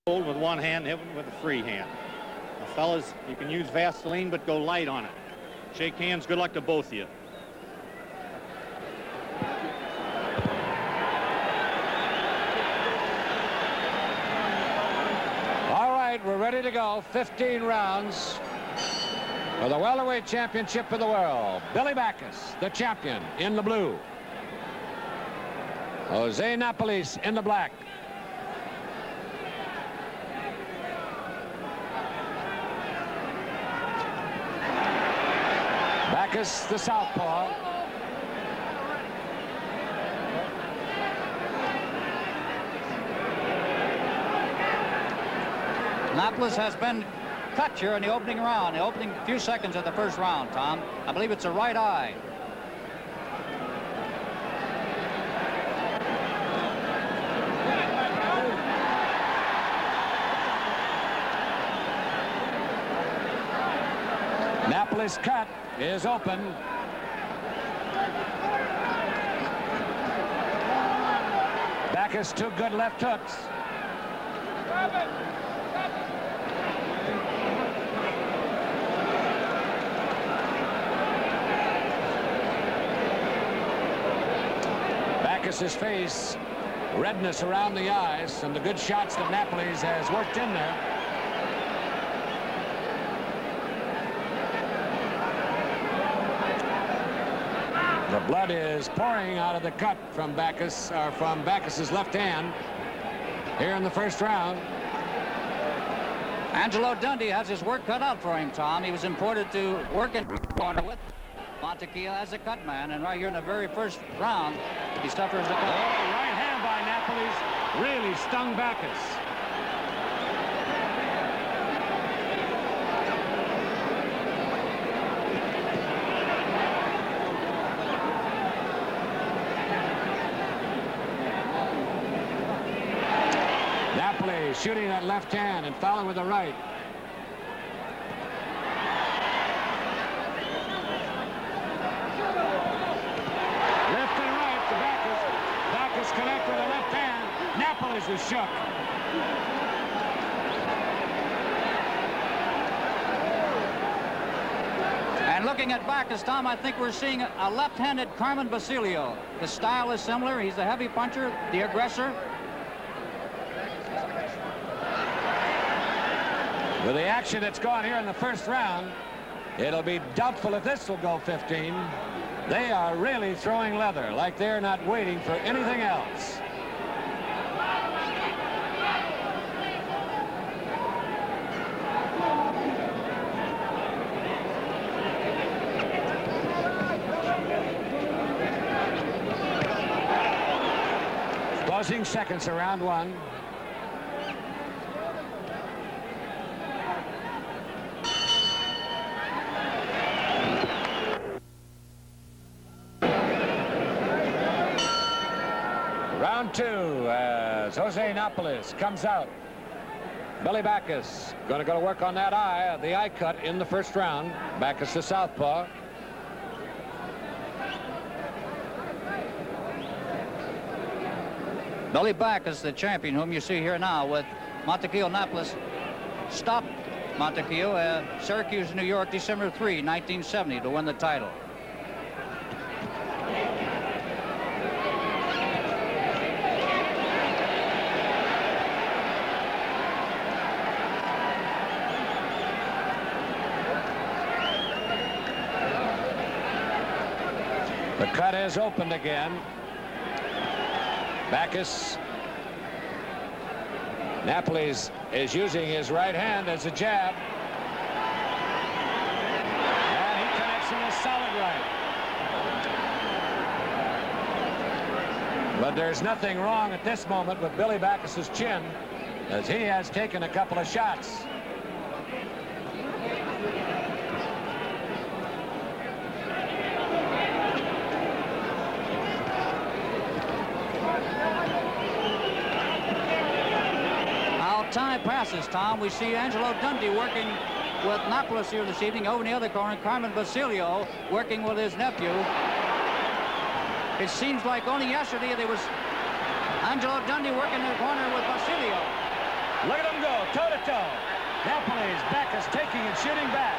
Hold with one hand, hit with a free hand. Now, fellas, you can use Vaseline, but go light on it. Shake hands. Good luck to both of you. All right, we're ready to go. 15 rounds for the welterweight championship of the world. Billy Backus, the champion, in the blue. Jose Napoles in the black. Backus, the southpaw. Napoles has been cut here in the opening round, the opening few seconds of the first round, Tom. I believe it's a right eye. Napoles' cut is open. Backus, two good left hooks. Backus's face, redness around the eyes, and the good shots that Napoles has worked in there. The blood is pouring out of the cut from Backus, or from Backus's left hand here in the first round. Angelo Dundee has his work cut out for him, Tom. He was imported to work in corner with Montequilla as a cut man, and right here in the very first round, he suffers a cut. Oh, right hand by Napoles really stung Backus. Napoles shooting that left hand and following with the right. Left and right to Backus. Backus connect with the left hand. Napoles is shook. And looking at Backus, Tom, I think we're seeing a left-handed Carmen Basilio. The style is similar. He's a heavy puncher, the aggressor. With the action that's gone here in the first round, it'll be doubtful if this will go 15. They are really throwing leather, like they're not waiting for anything else. Closing seconds of round one. Round two as Jose Napoles comes out. Billy Backus going to go to work on that eye, the eye cut in the first round. Backus the southpaw. Billy Backus, the champion, whom you see here now with Montequillo Napoles, stopped Montequillo at Syracuse, New York, December 3, 1970, to win the title. The cut is opened again. Backus. Napoles is using his right hand as a jab. And he connects in a solid right. But there's nothing wrong at this moment with Billy Backus's chin, as he has taken a couple of shots. Time passes, Tom. We see Angelo Dundee working with Napoles here this evening. Over in the other corner, Carmen Basilio working with his nephew. It seems like only yesterday there was Angelo Dundee working in the corner with Basilio. Look at him go. presto. Napoles, Backus taking and shooting back.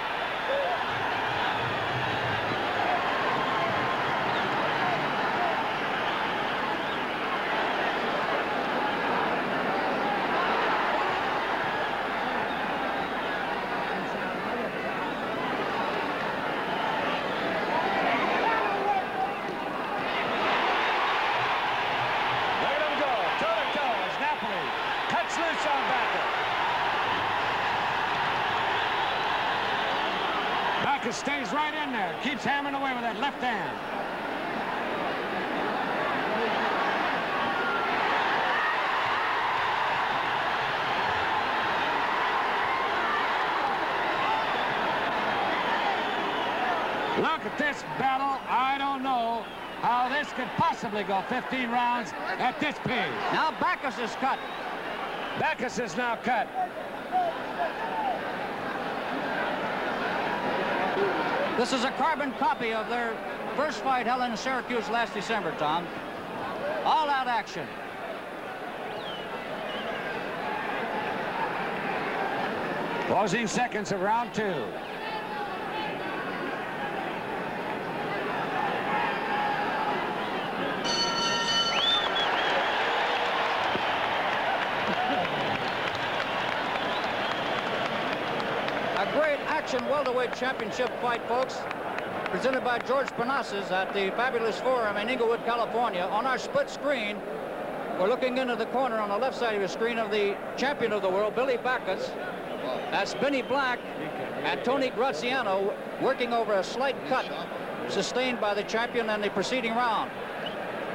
Backus stays right in there, keeps hammering away with that left hand. Look at this battle. I don't know how this could possibly go 15 rounds at this pace. Now Backus is cut. Backus is now cut. This is a carbon copy of their first fight held in Syracuse last December, Tom. All-out action. Closing seconds of round 2. Welterweight championship fight, folks, presented by George Panasas at the Fabulous Forum in Inglewood, California. On our split screen, we're looking into the corner on the left side of the screen of the champion of the world, Billy Backus. That's Benny Black and Tony Graziano working over a slight cut sustained by the champion in the preceding round.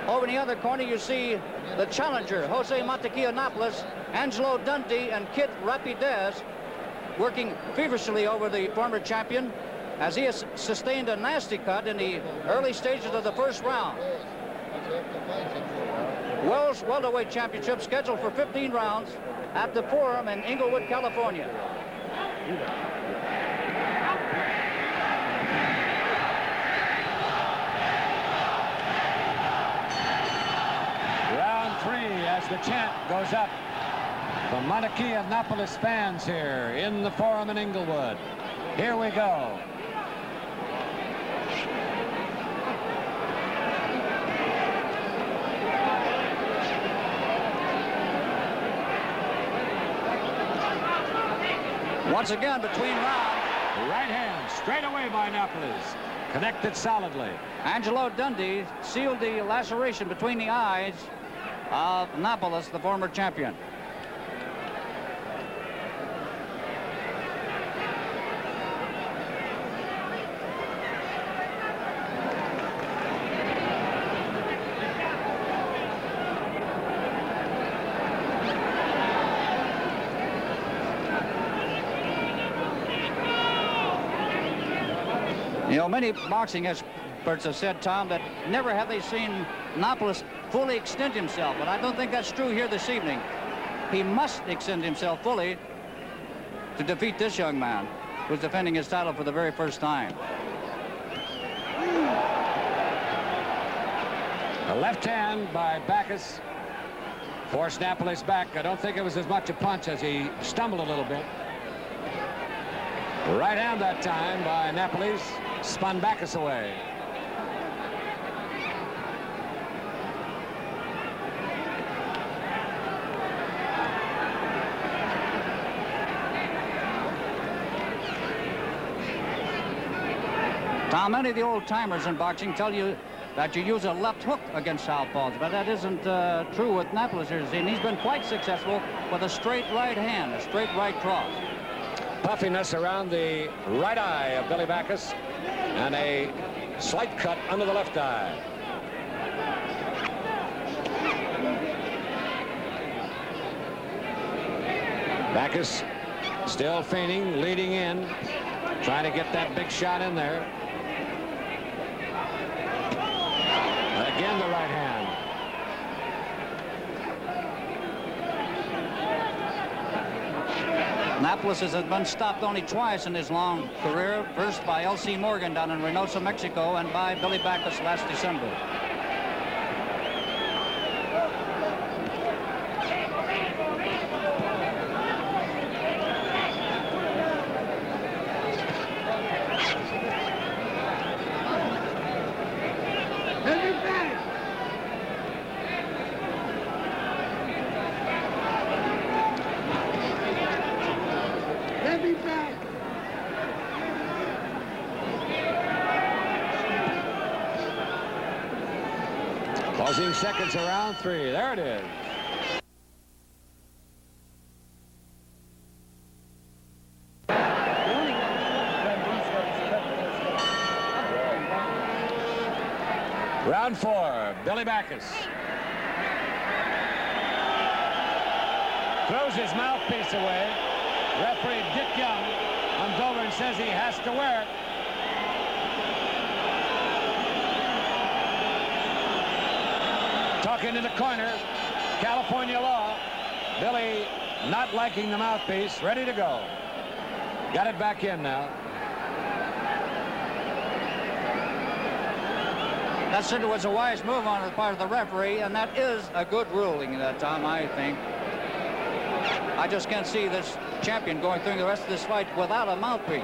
Over in the other corner, you see the challenger, Jose Mataquilla-Napoles, Angelo Dundee, and Kid Rapidez working feverishly over the former champion as he has sustained a nasty cut in the early stages of the first round. World's Welterweight Championship scheduled for 15 rounds at the Forum in Inglewood, California. Round 3 as the chant goes up. The Mataquilla-Napoles fans here in the Forum in Inglewood. Here we go. Once again, between rounds. Right hand, straight away by Napoles. Connected solidly. Angelo Dundee sealed the laceration between the eyes of Napoles, the former champion. You know, many boxing experts have said, Tom, that never have they seen Napoles fully extend himself, but I don't think that's true here this evening. He must extend himself fully to defeat this young man who's defending his title for the very first time. A left hand by Backus forced Napoles back. I don't think it was as much a punch as he stumbled a little bit. Right hand that time by Napoles spun Backus away. Tom, many of the old-timers in boxing tell you that you use a left hook against southpaws, but that isn't true with Napoles here. And he's been quite successful with a straight right hand, a straight right cross. Puffiness around the right eye of Billy Backus and a slight cut under the left eye. Backus still feigning, leading in, trying to get that big shot in there. Again, the right hand. Napoles has been stopped only twice in his long career, first by L.C. Morgan down in Reynosa, Mexico, and by Billy Backus last December. Closing seconds around 3. There it is. Round 4, Billy Backus. Throws his mouthpiece away. Referee Dick Young comes over and says he has to wear it. Talking in the corner, California law. Billy not liking the mouthpiece, ready to go. Got it back in now. That certainly was a wise move on the part of the referee, and that is a good ruling that time, I think. I just can't see this champion going through the rest of this fight without a mouthpiece.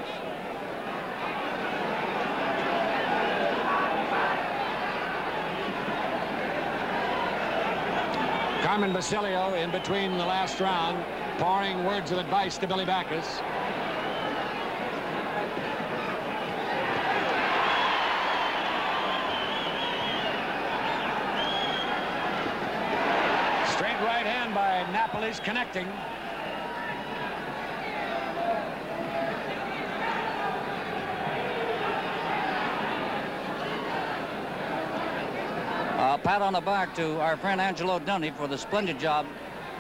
Carmen Basilio in between the last round, pouring words of advice to Billy Backus. Straight right hand by Napoles, connecting. Pat on the back to our friend Angelo Dundee for the splendid job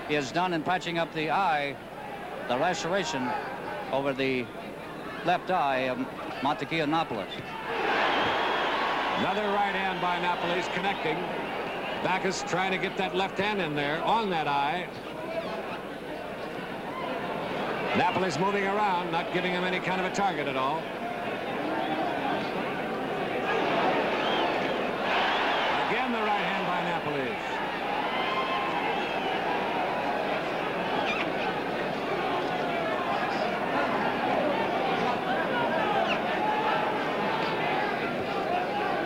he has done in patching up the eye, the laceration over the left eye of Montequilla Napoles. Another right hand by Napoles, connecting. Backus trying to get that left hand in there on that eye. Napoles moving around, not giving him any kind of a target at all. Again, the right hand by Napoles.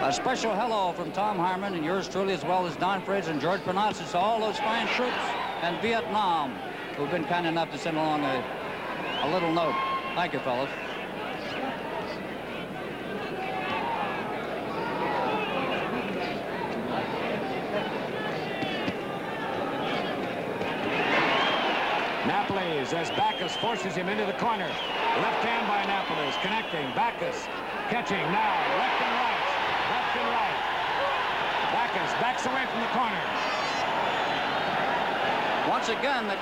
A special hello from Tom Harmon and yours truly, as well as Don Fridge and George Panassis, to all those fine troops in Vietnam who've been kind enough to send along a little note. Thank you, fellas. Napoles, as Backus forces him into the corner. Left hand by Napoles, connecting. Backus catching now, left and right. Left and right. Backus backs away from the corner. Once again, the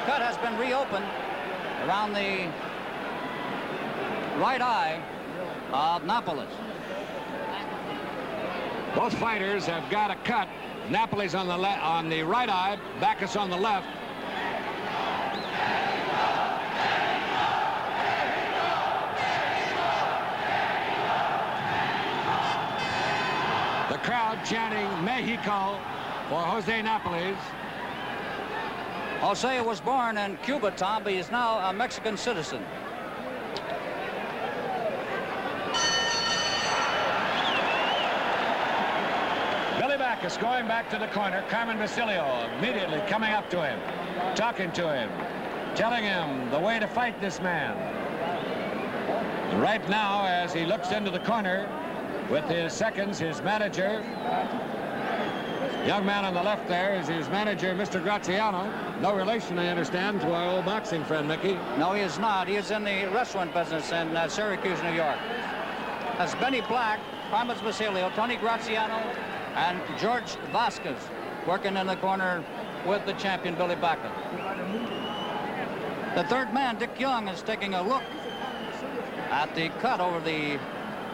cut has been reopened around the right eye of Napoles. Both fighters have got a cut. Napoles on the right eye, Backus on the left. The crowd chanting Mexico for Jose Napoles. Jose was born in Cuba, Tom, but he is now a Mexican citizen. Billy Backus going back to the corner. Carmen Basilio immediately coming up to him, talking to him, telling him the way to fight this man. And right now, as he looks into the corner with his seconds, his manager, young man on the left there is his manager, Mr. Graziano. No relation, I understand, to our old boxing friend, Mickey. No, he is not. He is in the restaurant business in Syracuse, New York. That's Benny Black, Carmen Basilio, Tony Graziano, and George Vasquez working in the corner with the champion, Billy Backus. The third man, Dick Young, is taking a look at the cut over the,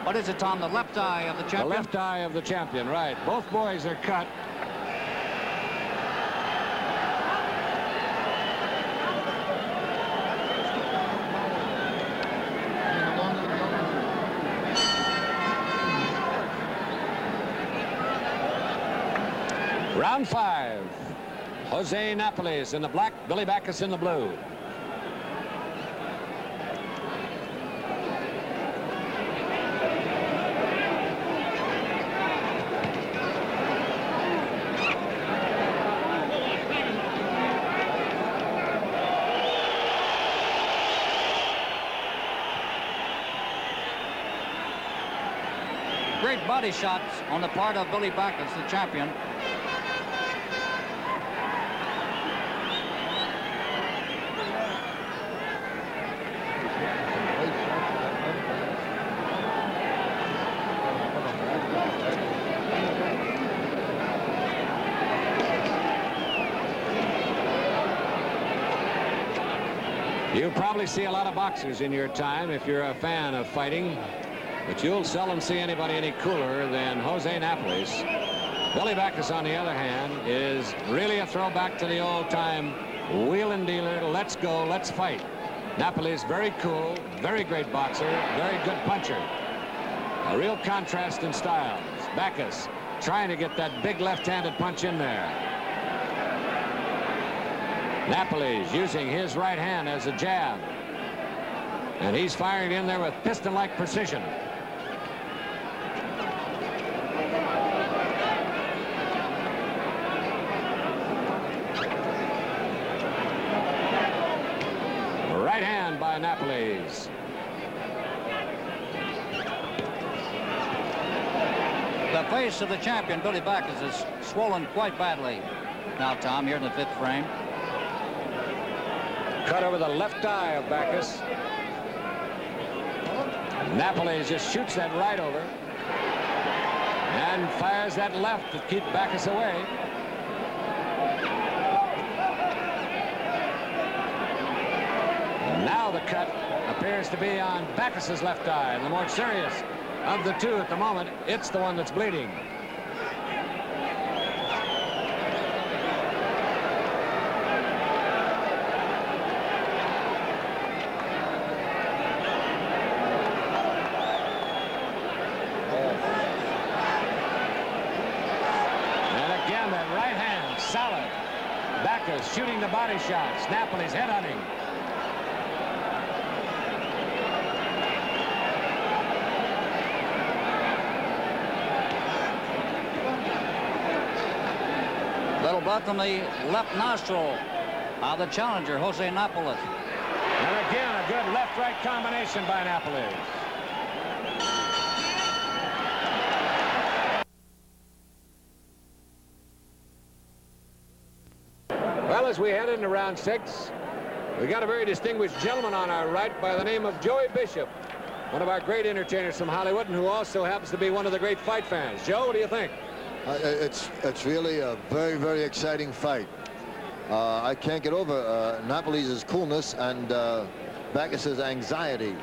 what is it, Tom, the left eye of the champion? The left eye of the champion, right. Both boys are cut. Round 5. Jose Napoles in the black, Billy Backus in the blue. Great body shots on the part of Billy Backus, the champion. You probably see a lot of boxers in your time if you're a fan of fighting, but you'll seldom see anybody any cooler than Jose Napoles. Billy Backus, on the other hand, is really a throwback to the old-time wheel and dealer, let's go, let's fight. Napoles, very cool, very great boxer, very good puncher. A real contrast in styles. Backus trying to get that big left-handed punch in there. Napoles using his right hand as a jab. And he's firing in there with piston-like precision. Right hand by Napoles. The face of the champion, Billy Backus, is swollen quite badly. Now, Tom, here in the 5th frame. Cut over the left eye of Backus. Napoles just shoots that right over and fires that left to keep Backus away. And now the cut appears to be on Backus's left eye, and the more serious of the two at the moment, it's the one that's bleeding. Solid. Backus shooting the body shots. Napoles head hunting. Little blood from the left nostril of the challenger, Jose Napoles. And again, a good left-right combination by Napoles. Well, as we head into round 6, we got a very distinguished gentleman on our right by the name of Joey Bishop, one of our great entertainers from Hollywood, and who also happens to be one of the great fight fans. Joe, what do you think? It's really a very, very exciting fight. I can't get over Napoles' coolness and Backus's anxiety.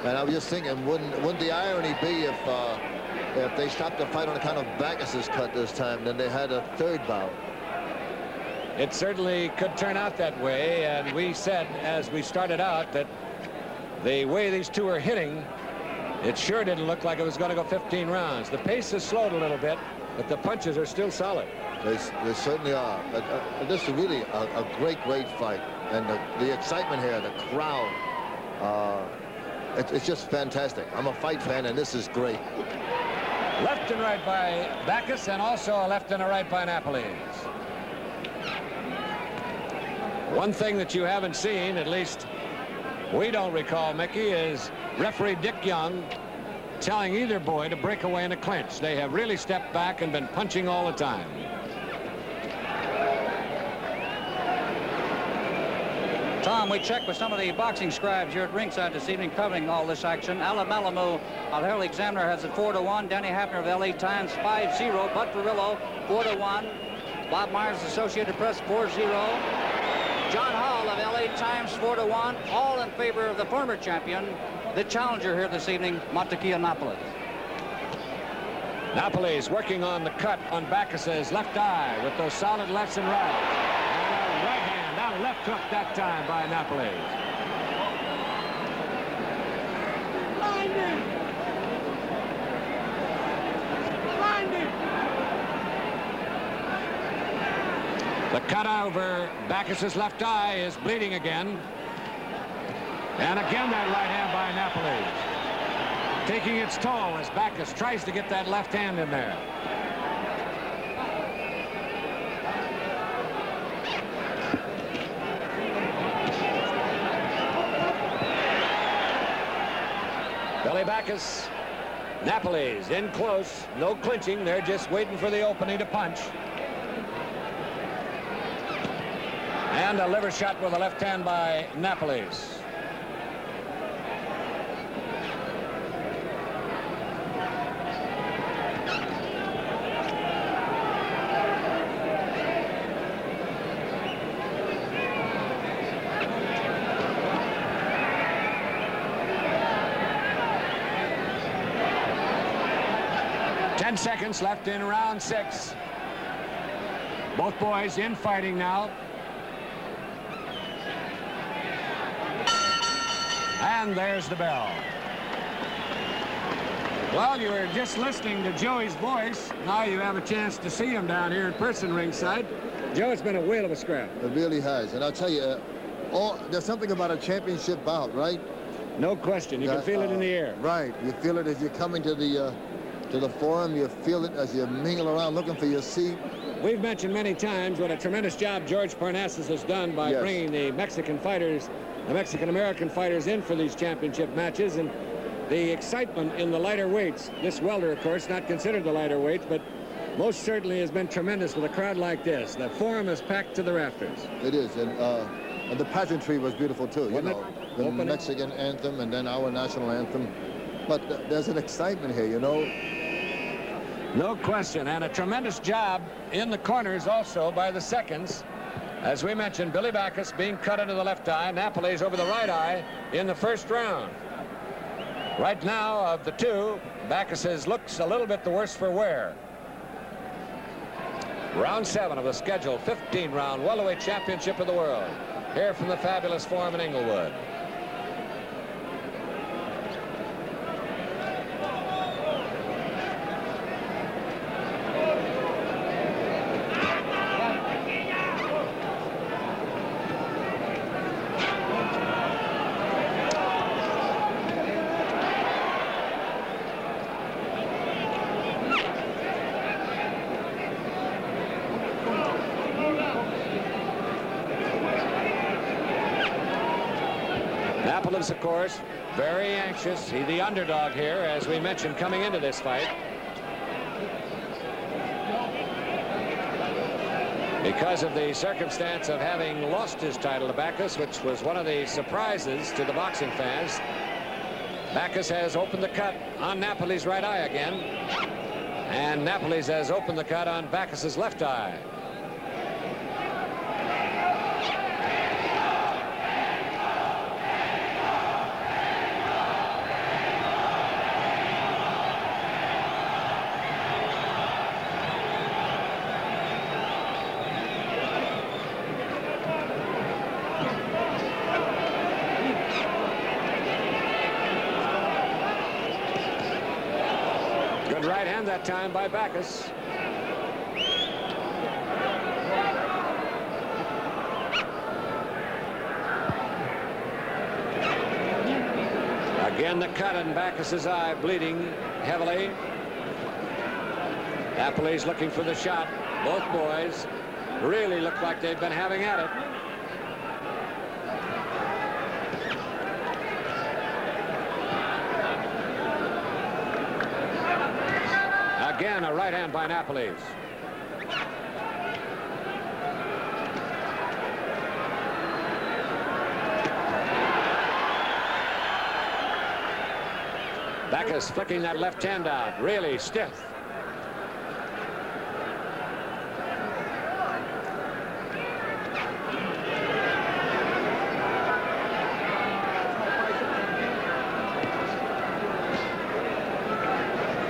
And I was just thinking, wouldn't the irony be if they stopped the fight on account of Backus's cut this time, then they had a 3rd bout? It certainly could turn out that way, and we said as we started out that the way these two are hitting, it sure didn't look like it was going to go 15 rounds. The pace has slowed a little bit, but the punches are still solid. They certainly are. This is really a great, great fight. And the excitement here, the crowd, it's just fantastic. I'm a fight fan, and this is great. Left and right by Backus, and also a left and a right by Napoles. One thing that you haven't seen, at least we don't recall, Mickey, is referee Dick Young telling either boy to break away in a clinch. They have really stepped back and been punching all the time. Tom, we checked with some of the boxing scribes here at ringside this evening covering all this action. Alan Malamu of Herald Examiner has it 4-1. Danny Hafner of LA Times 5-0. Bud Perillo 4-1. Bob Myers, Associated Press 4-0. John Hall of LA Times 4-1, all in favor of the former champion, the challenger here this evening, Montequilla Napoles. Napoles working on the cut on Backus's left eye with those solid lefts and rights. And a right hand, not a left hook that time by Napoles. The cut over Backus's left eye is bleeding again. And again that right hand by Napoles. Taking its toll as Backus tries to get that left hand in there. Billy Backus, Napoles in close, no clinching. They're just waiting for the opening to punch. And a liver shot with a left hand by Napoles. 10 seconds left in round 6. Both boys in fighting now. And there's the bell. Well, you were just listening to Joey's voice. Now you have a chance to see him down here in person ringside. Joe, it's been a whale of a scrap. It really has. And I'll tell you, there's something about a championship bout, right? No question. You can feel it in the air. Right. You feel it as you're coming to the forum. You feel it as you mingle around looking for your seat. We've mentioned many times what a tremendous job George Parnassus has done by bringing the Mexican fighters, the Mexican-American fighters in for these championship matches, and the excitement in the lighter weights. This welter, of course, not considered the lighter weights, but most certainly has been tremendous with a crowd like this. The forum is packed to the rafters. It is, and the pageantry was beautiful too. Wasn't you know, it? the Opening. Mexican anthem and then our national anthem. But there's an excitement here, you know. No question, and a tremendous job in the corners also by the seconds. As we mentioned, Billy Backus being cut into the left eye, Napoles over the right eye in the first round. Right now, of the two, Backus's looks a little bit the worse for wear. Round 7 of the scheduled 15-round welterweight championship of the world. Here from the fabulous forum in Inglewood. NAPOLES, of course, very anxious. He's the underdog here, as we mentioned, coming into this fight. Because of the circumstance of having lost his title to Backus, which was one of the surprises to the boxing fans, Backus has opened the cut on Napoles' right eye again, and Napoles has opened the cut on Backus's left eye. Good right hand that time by Backus. Again, the cut in Backus's eye, bleeding heavily. Napoles looking for the shot. Both boys really look like they've been having at it. Again, a right hand by Napoles. Backus flicking that left hand out, really stiff.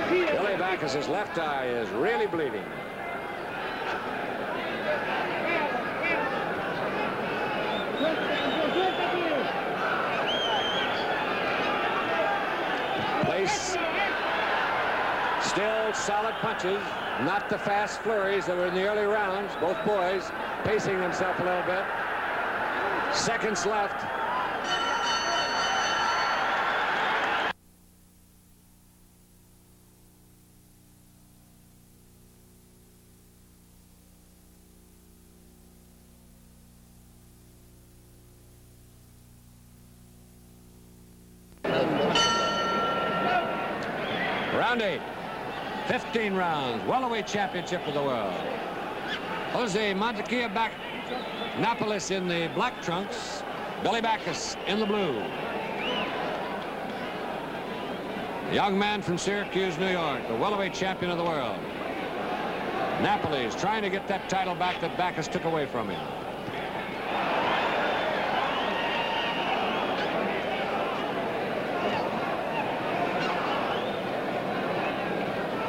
Billy Backus's left eye is really bleeding. Place. Still solid punches, not the fast flurries that were in the early rounds. Both boys pacing themselves a little bit. Seconds left. Round 8, 15 rounds, welterweight championship of the world. Jose Montequilla back, Napoles in the black trunks, Billy Backus in the blue. Young man from Syracuse, New York, the welterweight champion of the world. Napoles trying to get that title back that Backus took away from him.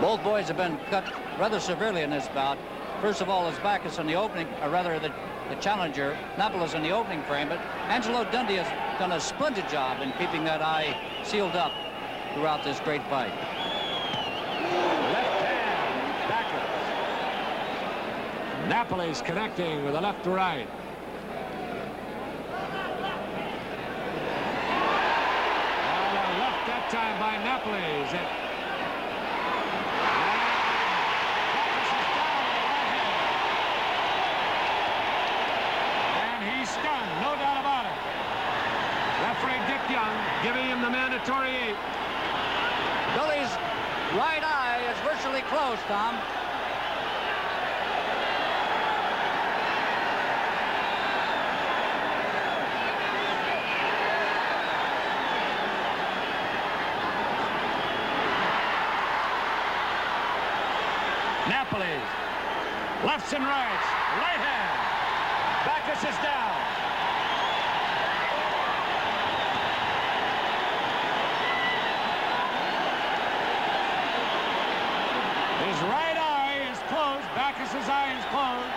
Both boys have been cut rather severely in this bout. First of all, is Backus in the opening, or rather the challenger, Napoles, in the opening frame, but Angelo Dundee has done a splendid job in keeping that eye sealed up throughout this great fight. Left hand, Backus. Napoles connecting with the left to right. Left that time by Napoles. Stunned, no doubt about it. Referee Dick Young giving him the mandatory 8. Billy's right eye is virtually closed, Tom. Napoles, lefts and rights, right hand. Backus is down. His right eye is closed. Backus's eye is closed.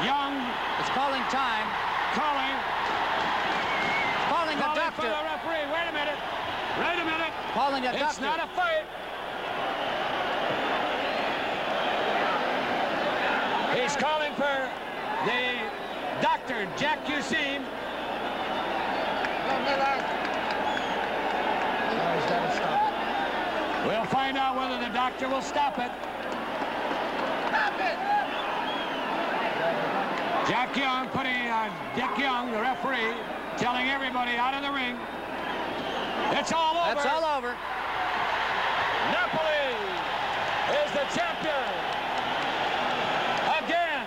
Young is calling time. Calling a doctor. For the referee. Wait a minute. Wait a minute. Calling a doctor. It's not a fight. He's calling for the doctor, Jack Yusim. We'll find out whether the doctor will stop it. Stop it! Jack Young putting Dick Young, the referee, telling everybody out of the ring. It's all over. That's all over. Napoles is the champion. Again.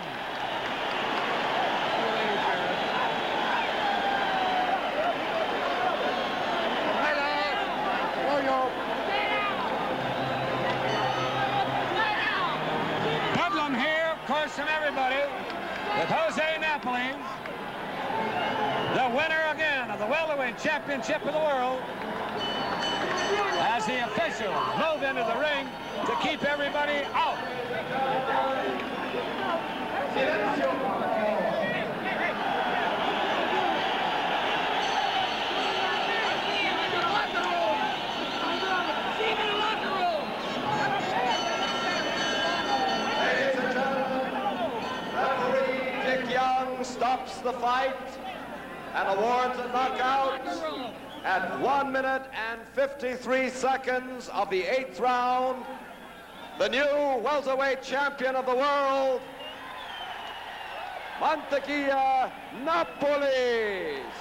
Bedlam here, of course, from everybody, with Jose Napoles, the winner again of the welterweight championship of the world, as the officials move into the ring to keep everybody out. Ladies and gentlemen, referee Dick Young stops the fight and awards a knockout at 1 minute and 53 seconds of the 8th round. The new welterweight champion of the world, Montequilla Napoles.